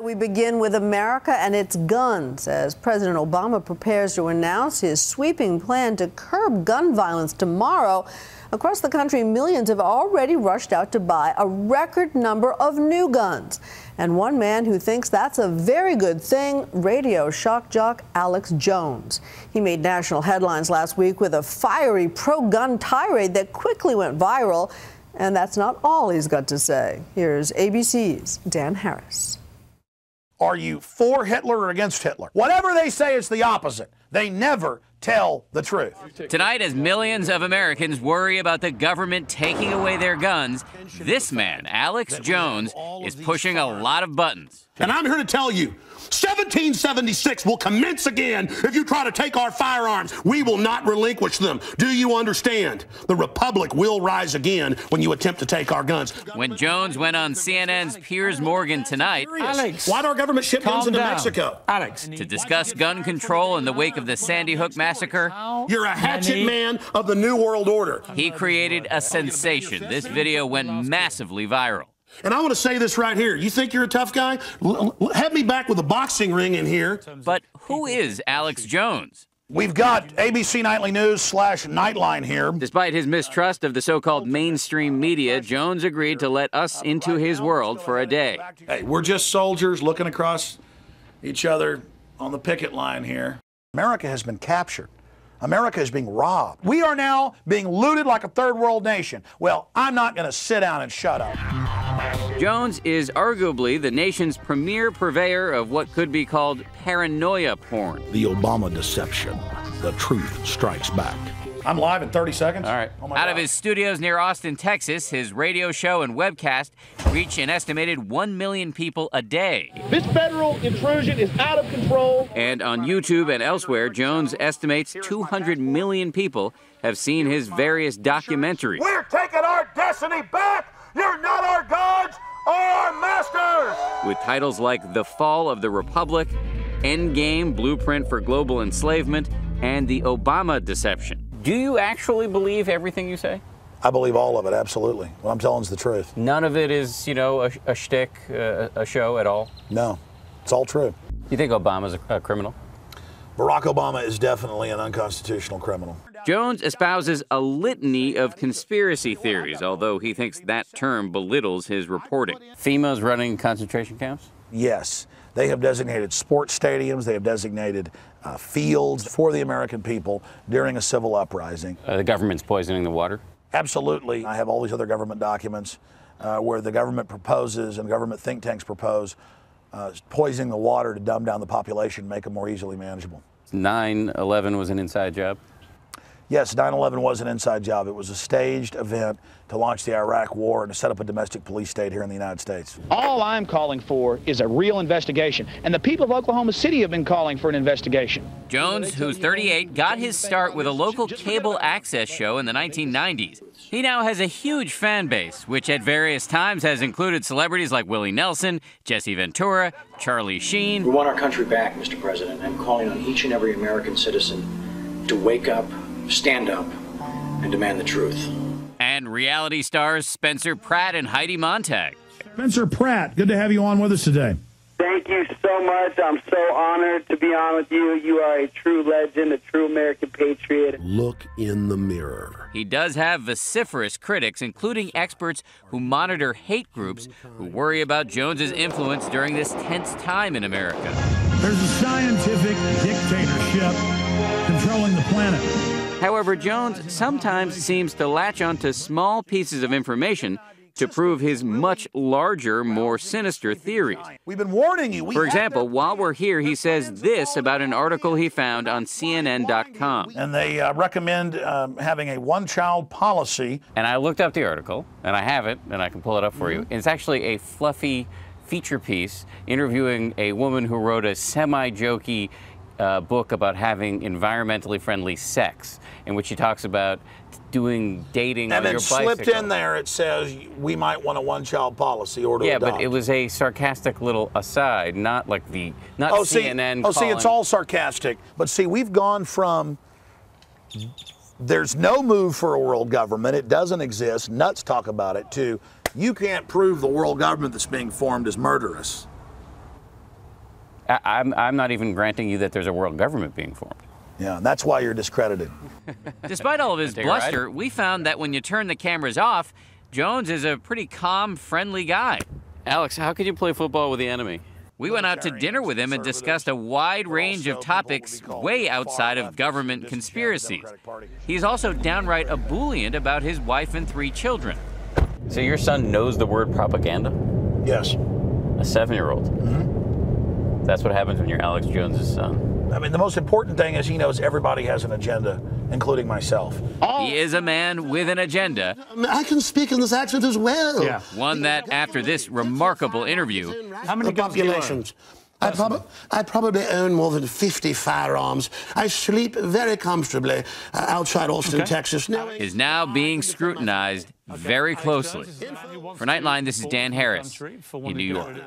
We begin with America and its guns as President Obama prepares to announce his sweeping plan to curb gun violence tomorrow. Across the country, millions have already rushed out to buy a record number of new guns. And one man who thinks that's a very good thing, radio shock jock Alex Jones. He made national headlines last week with a fiery pro-gun tirade that quickly went viral. And that's not all he's got to say. Here's ABC's Dan Harris. Are you for Hitler or against Hitler? Whatever they say, it's the opposite. They never tell the truth. Tonight, as millions of Americans worry about the government taking away their guns, this man, Alex Jones, is pushing a lot of buttons. And I'm here to tell you, 1776 will commence again if you try to take our firearms. We will not relinquish them. Do you understand? The Republic will rise again when you attempt to take our guns. When Jones went on CNN's Piers Morgan tonight, Alex, why'd our government ship guns into Mexico? Alex, to discuss gun control in the wake of the Sandy Hook massacre, you're a hatchet man of the New World Order. He created a sensation. This video went massively viral. And I want to say this right here. You think you're a tough guy? Have me back with a boxing ring in here. But who is Alex Jones? We've got ABC Nightly News / Nightline here. Despite his mistrust of the so-called mainstream media, Jones agreed to let us into his world for a day. Hey, we're just soldiers looking across each other on the picket line here. America has been captured. America is being robbed. We are now being looted like a third world nation. Well, I'm not going to sit down and shut up. Jones is arguably the nation's premier purveyor of what could be called paranoia porn. The Obama deception. The truth strikes back. I'm live in 30 seconds. All right. Out of his studios near Austin, Texas, his radio show and webcast reach an estimated 1 million people a day. This federal intrusion is out of control. And on YouTube and elsewhere, Jones estimates 200 million people have seen his various documentaries. We're taking our destiny back! You're not our gods or our masters! With titles like The Fall of the Republic, Endgame, Blueprint for Global Enslavement, and The Obama Deception. Do you actually believe everything you say? I believe all of it, absolutely. What I'm telling is the truth. None of it is, you know, a shtick, a show at all? No, it's all true. You think Obama's a criminal? Barack Obama is definitely an unconstitutional criminal. Jones espouses a litany of conspiracy theories, although he thinks that term belittles his reporting. FEMA's running concentration camps? Yes. They have designated sports stadiums. They have designated fields for the American people during a civil uprising. The government's poisoning the water? Absolutely. I have all these other government documents where the government proposes and government think tanks propose poisoning the water to dumb down the population, make them more easily manageable. 9/11 was an inside job? Yes, 9/11 was an inside job. It was a staged event to launch the Iraq War and to set up a domestic police state here in the United States. All I'm calling for is a real investigation, and the people of Oklahoma City have been calling for an investigation. Jones, who's 38, got his start with a local cable access show in the 1990s. He now has a huge fan base, which at various times has included celebrities like Willie Nelson, Jesse Ventura, Charlie Sheen. We want our country back, Mr. President. I'm calling on each and every American citizen to wake up, stand up, and demand the truth. And reality stars Spencer Pratt and Heidi Montag. Spencer Pratt, good to have you on with us today. Thank you so much. I'm so honored to be on with you. You are a true legend, a true American patriot. Look in the mirror. He does have vociferous critics, including experts who monitor hate groups who worry about Jones's influence during this tense time in America. There's a scientific dictatorship controlling the planet. However, Jones sometimes seems to latch onto small pieces of information to prove his much larger, more sinister theories. We've been warning you. For example, while we're here, he says this about an article he found on CNN.com. And they recommend having a one-child policy. And I looked up the article, and I have it, and I can pull it up for you. It's actually a fluffy feature piece interviewing a woman who wrote a semi-jokey book about having environmentally friendly sex, in which she talks about dating on your bicycle. And then slipped in there, it says we might want a one-child policy or to adopt. Yeah, but it was a sarcastic little aside, not like CNN. See, it's all sarcastic. But see, we've gone from there's no move for a world government, it doesn't exist, nuts talk about it, to you can't prove the world government that's being formed is murderous. I'm not even granting you that there's a world government being formed. Yeah, that's why you're discredited. Despite all of his bluster, we found that when you turn the cameras off, Jones is a pretty calm, friendly guy. Alex, how could you play football with the enemy? We went out to dinner with him and discussed a wide range of topics way outside of government conspiracies. He's also downright ebullient about his wife and 3 children. So your son knows the word propaganda? Yes. A 7-year-old? Mm-hmm. That's what happens when you're Alex Jones's son. I mean, the most important thing is he knows everybody has an agenda, including myself. He is a man with an agenda. I can speak in this accent as well. Yeah. One that, after this remarkable interview, How many guns do you own? I probably own more than 50 firearms. I sleep very comfortably outside Austin, Texas. is now being scrutinized very closely. For Nightline, this is Dan Harris in New York.